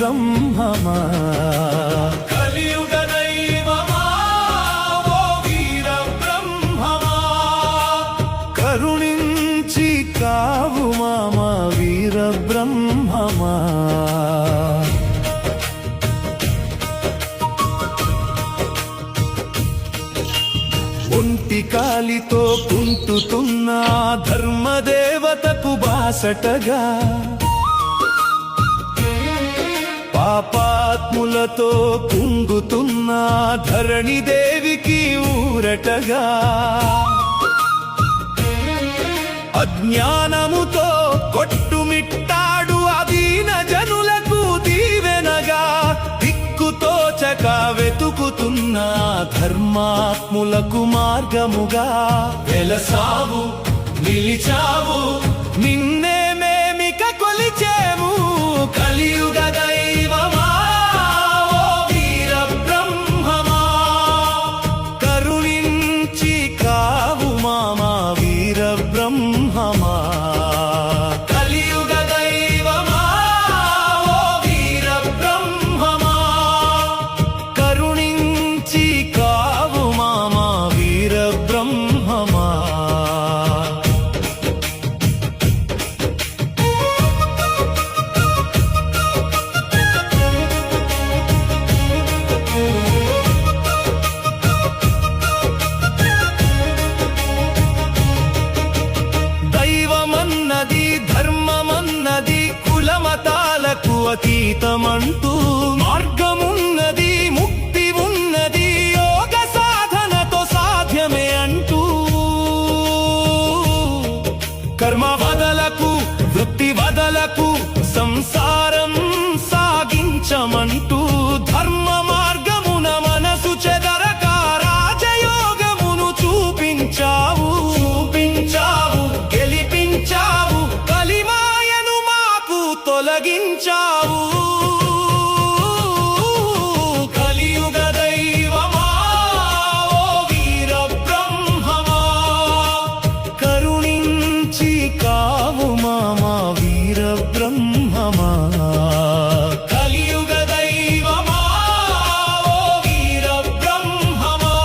బ్రహ్మమా కలియుగ దైవమా ఓ వీర బ్రహ్మమా కరుణించి కావుమా మా వీర బ్రహ్మమా ఒంటి కాలితో కుంటుతున్న ధర్మదేవతకు బాసటగా పాపాత్ములతో కుంగుతున్న ధరణి దేవికి ఊరటగా అజ్ఞానముతో కొట్టుమిట్టాడు అదీన జనులకు దీవెనగా దిక్కుతోచక వెతుకుతున్న ధర్మాత్ములకు మార్గముగా వెలసావు నిలిచావు నిన్నే మేమిక కొలిచేము కలియుగ దైవమా ఓ వీర బ్రహ్మమా కరుణించి కావుమా మా వీర బ్రహ్మమా కలియుగ దైవమా ఓ వీర బ్రహ్మమా కరుణించి కావుమా మా వీర బ్రహ్మమా దైవమన్నది ధర్మమన్నది కులమతాలకు అతీతమంటూ మార్గమున్నది ముక్తి ఉన్నది యోగ సాధనతో సాధ్యమే అంటూ కర్మ వదలకు వృత్తి వదలకు సంసారం సాగించమంటూ ధర్మ మార్గమున మనసు చెదరక రాజయోగమును చూపించావు గెలిపించావు కలిమాయను మాకు తొలగించావు కలియుగ దైవమా ఓ వీర బ్రహ్మమా కరుణించి కావుమా మా వీర బ్రహ్మమా కలియుగ దైవమా ఓ వీర బ్రహ్మమా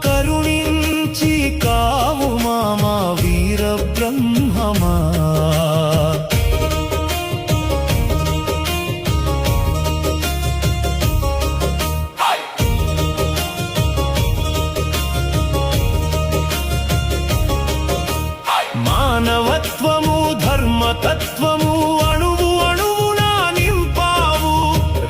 కరుణించి కావుమా మా వీర బ్రహ్మమా మానవత్వము ధర్మతత్వము అణువు అణువునా నింపావు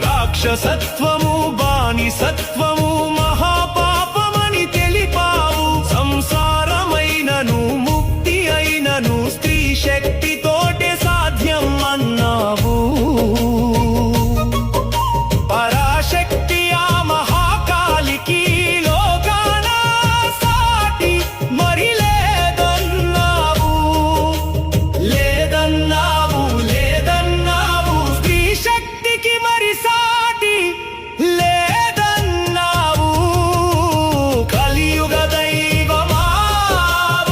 రాక్షసత్వము బానిసత్వము మహాపాపమని తెలిపావు సంసారమైనను ముక్తి అయినను స్త్రీ శక్తితోటే సాధ్యం అన్నావు పరాశక్తి ఆ మహాకాలికి లోకాన సాటి మరి లేదన్నావు స్త్రీ శక్తికి మరి సాటి లేదన్నావు కలియుగ దైవమా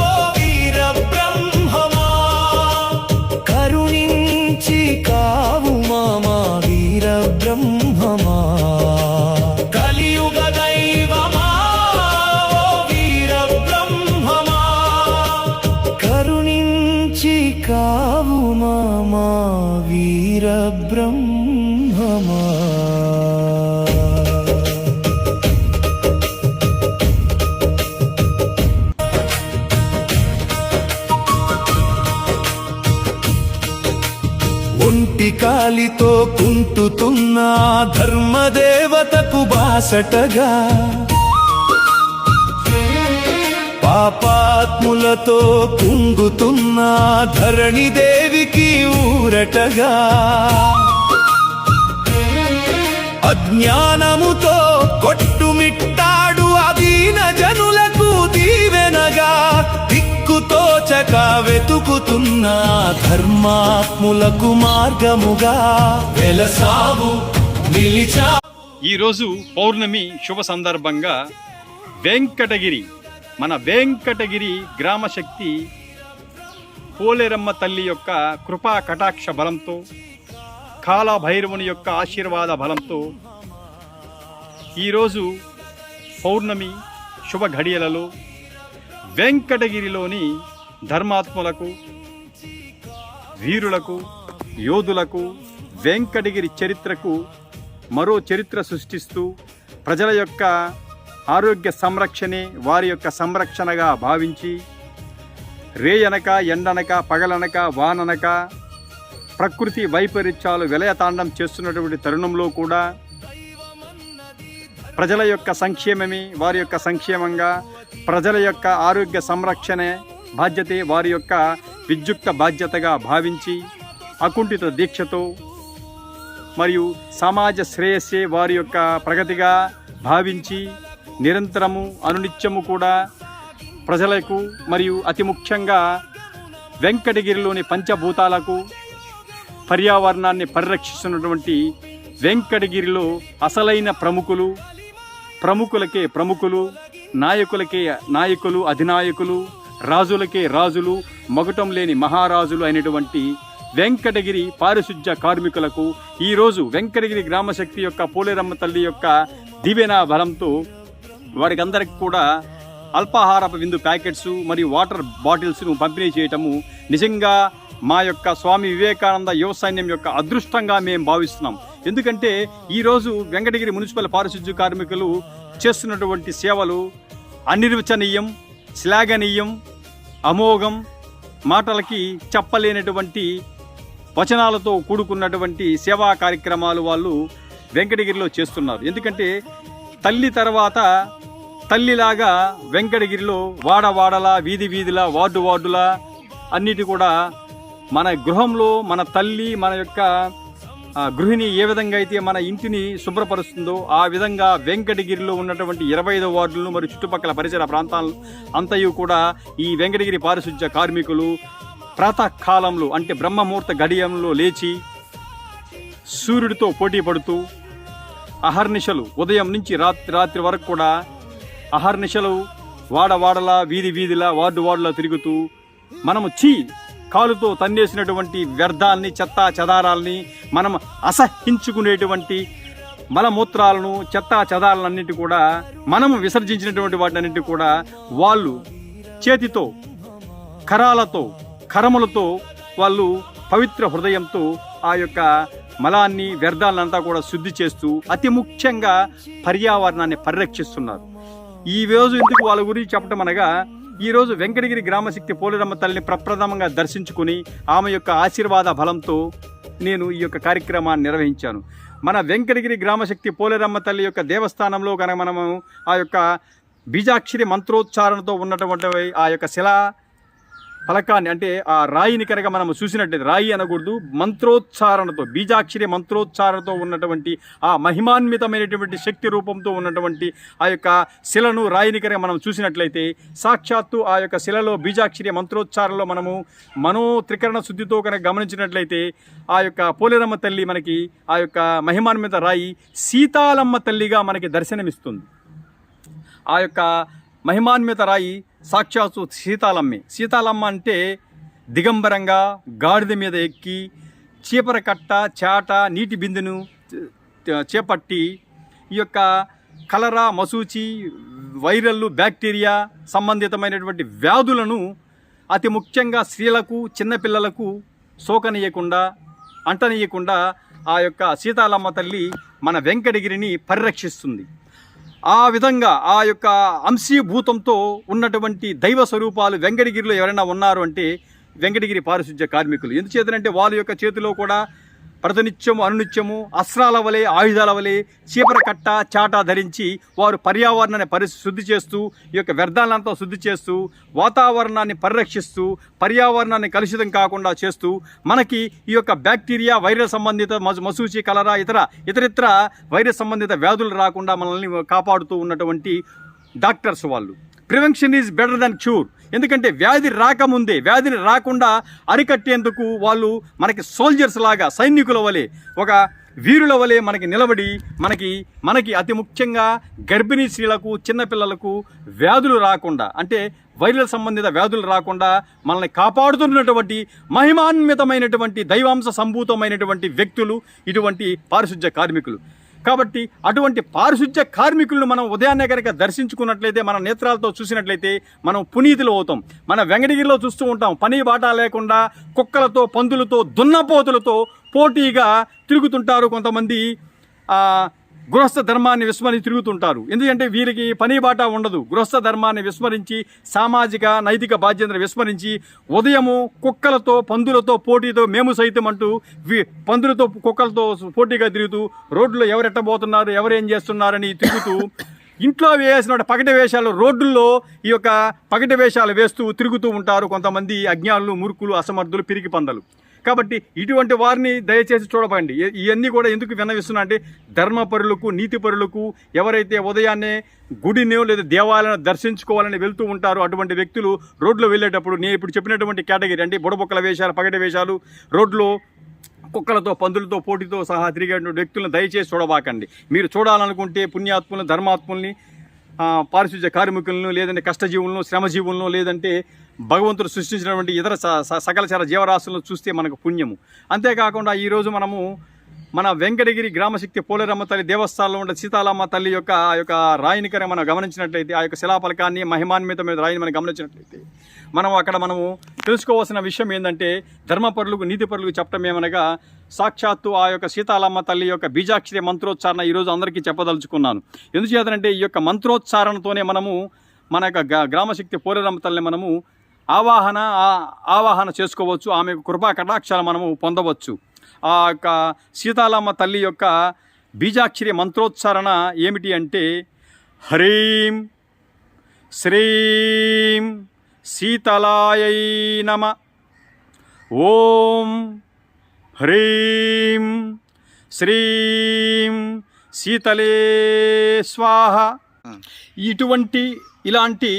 ఓ వీర బ్రహ్మమా కరుణించి కావుమా మా వీర బ్రహ్మమా కలియుగ దైవమా ఓ వీర బ్రహ్మమా కరుణించి కావుమా మా వీర బ్రహ్మమా ఒంటి కాలితో కుంటుతున్న ధర్మదేవతకు బాసటగా పాపాత్ములతో కుంగుతున్న ధరణి దేవికి ఊరటగా అజ్ఞానముతో కొట్టుమిట్టాడు అదీన జనులకు దీవెనగా దిక్కుతోచక వెతుకుతున్న ధర్మాత్ములకు మార్గముగా వెలసావు నిలిచా. ఈరోజు పౌర్ణమి శుభ సందర్భంగా మన వెంకటగిరి గ్రామశక్తి పోలేరమ్మ తల్లి యొక్క కృపా కటాక్ష బలంతో కాలభైరవుని యొక్క ఆశీర్వాద బలంతో ఈరోజు పౌర్ణమి శుభ ఘడియలలో వెంకటగిరిలోని ధర్మాత్ములకు, వీరులకు, యోధులకు వెంకటగిరి చరిత్రకు మరో చరిత్ర సృష్టిస్తూ ప్రజల యొక్క ఆరోగ్య సంరక్షణే వారి యొక్క సంరక్షణగా భావించి రేయనక, ఎండనక, పగలనక, వాననక ప్రకృతి వైపరీత్యాలు విలయతాండం చేస్తున్నటువంటి తరుణంలో కూడా ప్రజల యొక్క సంక్షేమమే వారి యొక్క సంక్షేమంగా, ప్రజల యొక్క ఆరోగ్య సంరక్షణే బాధ్యతే వారి యొక్క విద్యుక్త బాధ్యతగా భావించి అకుంఠిత దీక్షతో మరియు సమాజ శ్రేయస్సే వారి యొక్క ప్రగతిగా భావించి నిరంతరము అనునిత్యము కూడా ప్రజలకు మరియు అతి ముఖ్యంగా వెంకటగిరిలోని పంచభూతాలకు పర్యావరణాన్ని పరిరక్షిస్తున్నటువంటి వెంకటగిరిలో అసలైన ప్రముఖులకే ప్రముఖులు, నాయకులకే నాయకులు, అధినాయకులు, రాజులకే రాజులు, మగుటం లేని మహారాజులు అయినటువంటి వెంకటగిరి పారిశుధ్య కార్మికులకు ఈరోజు వెంకటగిరి గ్రామశక్తి యొక్క పోలేరమ్మ తల్లి యొక్క దివ్యన బలంతో వారికి అందరికి కూడా అల్పాహారపు విందు ప్యాకెట్స్ మరియు వాటర్ బాటిల్స్ను పంపిణీ చేయటము నిజంగా మా యొక్క స్వామి వివేకానంద యువ సైన్యం యొక్క అదృష్టంగా మేము భావిస్తున్నాం. ఎందుకంటే ఈరోజు వెంకటగిరి మున్సిపల్ పారిశుధ్య కార్మికులు చేస్తున్నటువంటి సేవలు అనిర్వచనీయం, శ్లాఘనీయం, అమోఘం, మాటలకి చెప్పలేనటువంటి వచనాలతో కూడుకున్నటువంటి సేవా కార్యక్రమాలు వాళ్ళు వెంకటగిరిలో చేస్తున్నారు. ఎందుకంటే తల్లి తర్వాత తల్లిలాగా వెంకటగిరిలో వాడవాడలా, వీధి వీధిలా, వార్డు వార్డులా అన్నిటి కూడా మన గృహంలో మన తల్లి, మన యొక్క గృహిణి ఏ విధంగా అయితే మన ఇంటిని శుభ్రపరుస్తుందో ఆ విధంగా వెంకటగిరిలో ఉన్నటువంటి 25 వార్డులను మరియు చుట్టుపక్కల పరిసర ప్రాంతాలు అంతయు కూడా ఈ వెంకటగిరి పారిశుధ్య కార్మికులు ప్రాతకాలంలో అంటే బ్రహ్మముహూర్త గడియంలో లేచి సూర్యుడితో పోటీ పడుతూ అహర్నిశలు ఉదయం నుంచి రాత్రి వరకు కూడా అహర్నిశలు వాడవాడలా, వీధి వీధిలా, వార్డు వార్డులా తిరుగుతూ మనము కాలుతో తన్నేసినటువంటి వ్యర్థాన్ని, చెత్తా చెదారాలని, మనం అసహించుకునేటువంటి మలమూత్రాలను, చెత్తా చెదారాలన్నింటి కూడా మనము విసర్జించినటువంటి వాటినన్నింటి కూడా వాళ్ళు చేతితో, కరాలతో, కరములతో వాళ్ళు పవిత్ర హృదయంతో ఆ యొక్క మలాన్ని, వ్యర్థాలంతా కూడా శుద్ధి చేస్తూ అతి ముఖ్యంగా పర్యావరణాన్ని పరిరక్షిస్తున్నారు. ఈ రోజు ఎందుకు వాళ్ళ గురించి చెప్పడం అనగా ఈరోజు వెంకటగిరి గ్రామశక్తి పోలేరమ్మ తల్లిని ప్రప్రథమంగా దర్శించుకుని ఆమె యొక్క ఆశీర్వాద బలంతో నేను ఈ యొక్క కార్యక్రమాన్ని నిర్వహించాను. మన వెంకటగిరి గ్రామశక్తి పోలేరమ్మ తల్లి యొక్క దేవస్థానంలో కనుక మనము ఆ యొక్క బీజాక్షరి మంత్రోచ్చారణతో ఉన్నటువంటి ఆ యొక్క శిలా ఫలకాన్ని అంటే ఆ రాయిని కనుక మనం చూసినట్లయితే, రాయి అనకూడదు, మంత్రోచ్చారణతో, బీజాక్షరి మంత్రోచ్చారణతో ఉన్నటువంటి ఆ మహిమాన్వితమైనటువంటి శక్తి రూపంతో ఉన్నటువంటి ఆ యొక్క శిలను, రాయిని కనుక మనం చూసినట్లయితే సాక్షాత్తు ఆ యొక్క శిలలో బీజాక్షరి మంత్రోచ్చారణలో మనము మనోత్రికరణ శుద్ధితో కనుక గమనించినట్లయితే ఆ యొక్క పోలేరమ్మ తల్లి మనకి ఆ యొక్క మహిమాన్విత రాయి సీతాలమ్మ తల్లిగా మనకి దర్శనమిస్తుంది. ఆ యొక్క మహిమాన్విత రాయి సాక్షాత్తు సీతాలమ్మ అంటే దిగంబరంగా గాడిద మీద ఎక్కి చీపర కట్ట, చాట, నీటి బిందును చేపట్టి ఈ యొక్క కలరా, మసూచి, వైరల్లు, బ్యాక్టీరియా సంబంధితమైనటువంటి వ్యాధులను అతి ముఖ్యంగా స్త్రీలకు, చిన్నపిల్లలకు సోకనీయకుండా, అంటనీయకుండా ఆ యొక్క సీతాలమ్మ తల్లి మన వెంకటగిరిని పరిరక్షిస్తుంది. ఆ విధంగా ఆ యొక్క అంశీభూతంతో ఉన్నటువంటి దైవ స్వరూపాలు వెంకటగిరిలో ఎవరైనా ఉన్నారు అంటే వెంకటగిరి పారిశుధ్య కార్మికులు. ఎందుచేతనంటే వాళ్ళ యొక్క చేతిలో కూడా ప్రతినిత్యము అనునిత్యము అస్త్రాల వలె, ఆయుధాల వలె చీపర కట్ట, చాట ధరించి వారు పర్యావరణాన్ని శుద్ధి చేస్తూ, ఈ యొక్క వ్యర్థాలంతా శుద్ధి చేస్తూ, వాతావరణాన్ని పరిరక్షిస్తూ, పర్యావరణాన్ని కలుషితం కాకుండా చేస్తూ మనకి ఈ యొక్క బ్యాక్టీరియా, వైరస్ సంబంధిత మసూచి, కలరా, ఇతరితర వైరస్ సంబంధిత వ్యాధులు రాకుండా మనల్ని కాపాడుతూ ఉన్నటువంటి డాక్టర్స్ వాళ్ళు. Prevention is better than cure. ఎందుకంటే వ్యాధి రాకముందే, వ్యాధిని రాకుండా అరికట్టేందుకు వాళ్ళు మనకి సోల్జర్స్ లాగా, సైనికుల వలె ఒక వీరుల వలె మనకి నిలబడి మనకి అతి ముఖ్యంగా గర్భిణీ స్త్రీలకు చిన్నపిల్లలకు వ్యాధులు రాకుండా, అంటే వైరల్ సంబంధిత వ్యాధులు రాకుండా మనల్ని కాపాడుతున్నటువంటి మహిమాన్వితమైనటువంటి దైవాంశ సంభూతమైనటువంటి వ్యక్తులు ఇటువంటి పారిశుధ్య కార్మికులు. కాబట్టి అటువంటి పారిశుధ్య కార్మికులను మనం ఉదయాన్నే కనుక దర్శించుకున్నట్లయితే, మన నేత్రాలతో చూసినట్లయితే మనం పునీతులు అవుతాం. మన వెంకటగిరిలో చూస్తూ ఉంటాం, పని బాట లేకుండా కుక్కలతో, పందులతో, దున్నపోతులతో పోటీగా తిరుగుతుంటారు కొంతమంది. గృహస్థ ధర్మాన్ని విస్మరించి తిరుగుతుంటారు. ఎందుకంటే వీరికి పని బాట ఉండదు. గృహస్థ ధర్మాన్ని విస్మరించి, సామాజిక నైతిక బాధ్యతను విస్మరించి ఉదయము కుక్కలతో, పందులతో పోటీతో మేము సైతం అంటూ పందులతో, కుక్కలతో పోటీగా తిరుగుతూ రోడ్లో ఎవరెట్టబోతున్నారు, ఎవరేం చేస్తున్నారని తిరుగుతూ, ఇంట్లో వేసిన పగటి వేషాలు రోడ్డుల్లో ఈ యొక్క పగటి వేషాలు వేస్తూ తిరుగుతూ ఉంటారు కొంతమంది అజ్ఞానులు, మూర్ఖులు, అసమర్థులు, పిరికి పందలు. కాబట్టి ఇటువంటి వారిని దయచేసి చూడకండి. ఇవన్నీ కూడా ఎందుకు విన్నవిస్తున్నా అంటే, ధర్మపరులకు, నీతిపరులకు, ఎవరైతే ఉదయాన్నే గుడిని లేదా దేవాలయాన్ని దర్శించుకోవాలని వెళ్తూ ఉంటారో అటువంటి వ్యక్తులు రోడ్లో వెళ్ళేటప్పుడు నేను ఇప్పుడు చెప్పినటువంటి కేటగిరీ, అంటే బుడబొక్కల వేషాలు, పగటి వేషాలు, రోడ్లో కుక్కలతో, పందులతో పోటీతో సహా తిరిగేటువంటి వ్యక్తులను దయచేసి చూడబాకండి. మీరు చూడాలనుకుంటే పుణ్యాత్ములను, ధర్మాత్ముల్ని, పారిశుధ్య కార్మికులను, లేదంటే కష్టజీవులను, శ్రమజీవులను, లేదంటే భగవంతుడు సృష్టించినటువంటి ఇతర సకలచర జీవరాశులను చూస్తే మనకు పుణ్యము. అంతేకాకుండా ఈరోజు మనము మన వెంకటగిరి గ్రామశక్తి పోలేరమ్మ తల్లి దేవస్థానంలో ఉండే సీతాలమ్మ తల్లి యొక్క ఆ యొక్క రాయిని కనుక మనం గమనించినట్లయితే, ఆ యొక్క శిలాఫలకాన్ని, మహిమాన్వితమైన రాయిని మనం గమనించినట్లయితే, మనము తెలుసుకోవాల్సిన విషయం ఏంటంటే, ధర్మపరులకు, నీతిపరులకు చెప్పడం ఏమనగా, సాక్షాత్తు ఆ యొక్క సీతాలమ్మ తల్లి యొక్క బీజాక్షరి మంత్రోచ్చారణ ఈరోజు అందరికీ చెప్పదలుచుకున్నాను. ఎందుచేతనంటే ఈ యొక్క మంత్రోచ్చారణతోనే మనము మన యొక్క గ్రామశక్తి పోలేరమ్మ తల్లిని మనము ఆవాహన చేసుకోవచ్చు. ఆమె కృపా కటాక్షాలు మనము పొందవచ్చు. ఆ యొక్క సీతాలమ్మ తల్లి యొక్క బీజాక్షరి మంత్రోచ్చారణ ఏమిటి అంటే, హ్రీం శ్రీం శీతలాయై నమ, ఓం హ్రీం శ్రీం శీతలే స్వాహ. ఇలాంటి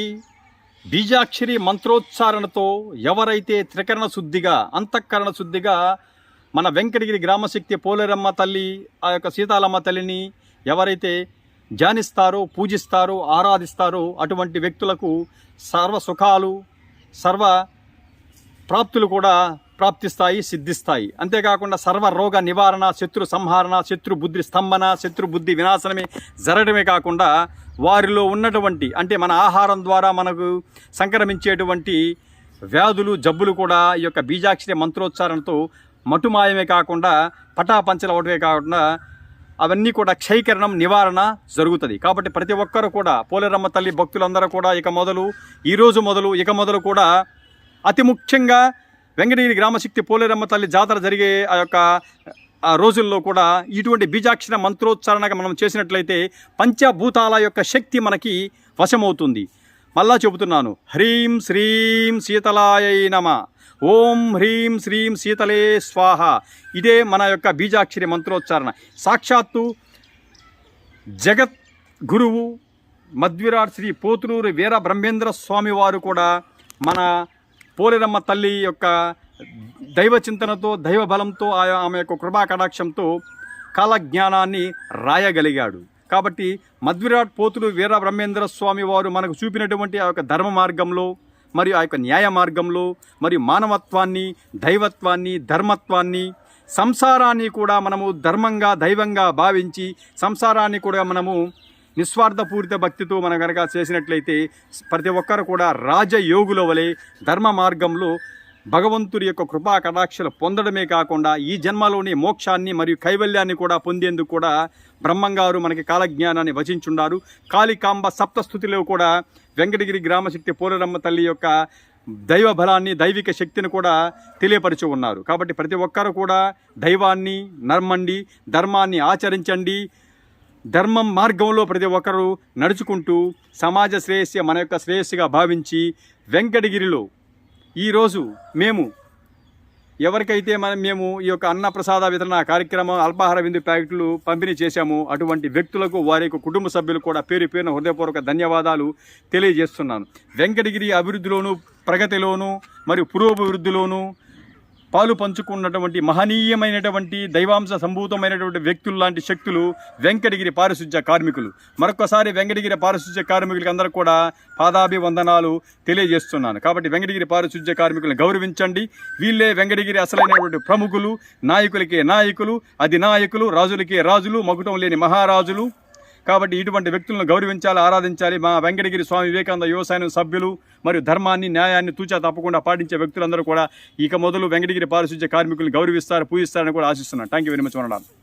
బీజాక్షరి మంత్రోచ్చారణతో ఎవరైతే త్రికరణ శుద్ధిగా, అంతఃకరణ శుద్ధిగా మన వెంకటగిరి గ్రామశక్తి పోలేరమ్మ తల్లి, ఆ యొక్క సీతాలమ్మ తల్లిని ఎవరైతే ధ్యానిస్తారో, పూజిస్తారో, ఆరాధిస్తారో అటువంటి వ్యక్తులకు సర్వ సుఖాలు, సర్వ ప్రాప్తులు కూడా ప్రాప్తిస్తాయి, సిద్ధిస్తాయి. అంతేకాకుండా సర్వ రోగ నివారణ, శత్రు సంహారణ, శత్రు బుద్ధి స్తంభన, శత్రు బుద్ధి వినాశనమే జరగడమే కాకుండా వారిలో ఉన్నటువంటి, అంటే మన ఆహారం ద్వారా మనకు సంక్రమించేటువంటి వ్యాధులు, జబ్బులు కూడా ఈ యొక్క బీజాక్షరి మంత్రోచ్చారణతో మటుమాయమే కాకుండా, పటాపంచలు అవటమే కాకుండా అవన్నీ కూడా క్షయీకరణం, నివారణ జరుగుతుంది. కాబట్టి ప్రతి ఒక్కరూ కూడా పోలేరమ్మ తల్లి భక్తులందరూ కూడా ఇక మొదలు కూడా అతి ముఖ్యంగా వెంకటగిరి గ్రామశక్తి పోలేరమ్మ తల్లి జాతర జరిగే ఆ రోజుల్లో కూడా ఇటువంటి బీజాక్షర మంత్రోచ్చారణగా మనం చేసినట్లయితే పంచభూతాల యొక్క శక్తి మనకి వశమవుతుంది. మళ్ళా చెబుతున్నాను, హ్రీం శ్రీం శీతలాయై నమ, ఓం హ్రీం శ్రీం శీతలే స్వాహ. ఇదే మన యొక్క బీజాక్షరి మంత్రోచ్చారణ. సాక్షాత్తు జగత్ గురువు మధ్విరాట్ శ్రీ పోతులూరి వీర బ్రహ్మేంద్ర స్వామి వారు కూడా మన పోలేరమ్మ తల్లి యొక్క దైవ చింతనతో, దైవ బలంతో, ఆమె యొక్క కృపా కటాక్షంతో కాలజ్ఞానాన్ని రాయగలిగాడు. కాబట్టి మధ్విరాట్ పోతులూరి వీర బ్రహ్మేంద్ర స్వామి వారు మనకు చూపినటువంటి ఆ యొక్క ధర్మ మార్గంలో, మరియు ఆ యొక్క న్యాయ మార్గంలో, మరియు మానవత్వాన్ని, దైవత్వాన్ని, ధర్మత్వాన్ని, సంసారాన్ని కూడా మనము ధర్మంగా, దైవంగా భావించి సంసారాన్ని కూడా మనము నిస్వార్థపూరిత భక్తితో మనం కనుక చేసినట్లయితే ప్రతి ఒక్కరు కూడా రాజయోగుల వలె ధర్మ మార్గంలో భగవంతుడి యొక్క కృపా కటాక్షలు పొందడమే కాకుండా ఈ జన్మలోని మోక్షాన్ని మరియు కైవల్యాన్ని కూడా పొందేందుకు కూడా బ్రహ్మంగారు మనకి కాలజ్ఞానాన్ని వచించున్నారు. కాళికాంబ సప్తస్థుతిలో కూడా వెంకటగిరి గ్రామశక్తి పోలేరమ్మ తల్లి యొక్క దైవ బలాన్ని, దైవిక శక్తిని కూడా తెలియపరిచి ఉన్నారు. కాబట్టి ప్రతి ఒక్కరు కూడా దైవాన్ని నమ్మండి, ధర్మాన్ని ఆచరించండి. ధర్మం మార్గంలో ప్రతి ఒక్కరూ నడుచుకుంటూ సమాజ శ్రేయస్సు మన యొక్క శ్రేయస్సుగా భావించి వెంకటగిరిలో ఈరోజు మేము ఎవరికైతే మేము ఈ యొక్క అన్నప్రసాద వితరణ కార్యక్రమం, అల్పాహార విందు ప్యాకెట్లు పంపిణీ చేశాము అటువంటి వ్యక్తులకు, వారి యొక్క కుటుంబ సభ్యులు కూడా పేరు పేరున హృదయపూర్వక ధన్యవాదాలు తెలియజేస్తున్నాను. వెంకటగిరి అభివృద్ధిలోను, ప్రగతిలోను మరియు పురోభివృద్ధిలోను పాలు పంచుకున్నటువంటి మహనీయమైనటువంటి దైవాంశ సంభూతమైనటువంటి వ్యక్తులు లాంటి శక్తులు వెంకటగిరి పారిశుధ్య కార్మికులు. మరొకసారి వెంకటగిరి పారిశుధ్య కార్మికులకి అందరూ కూడా పాదాభివందనాలు తెలియజేస్తున్నాను. కాబట్టి వెంకటగిరి పారిశుధ్య కార్మికులను గౌరవించండి. వీళ్ళే వెంకటగిరి అసలైనటువంటి ప్రముఖులు, నాయకులకే నాయకులు, అధినాయకులు, రాజులకే రాజులు, మకుటం లేని మహారాజులు. కాబట్టి ఇటువంటి వ్యక్తులను గౌరవించాలి, ఆరాధించాలి. మా వెంకటగిరి స్వామి వివేకానంద యువసైన్యం సభ్యులు మరియు ధర్మాన్ని, న్యాయాన్ని తూచా తప్పకుండా పాటించే వ్యక్తులందరూ కూడా ఇక మొదలు వెంకటగిరి పారిశుధ్య కార్మికులను గౌరవిస్తారు, పూజిస్తారని కూడా ఆశిస్తున్నాను. Thank you very much.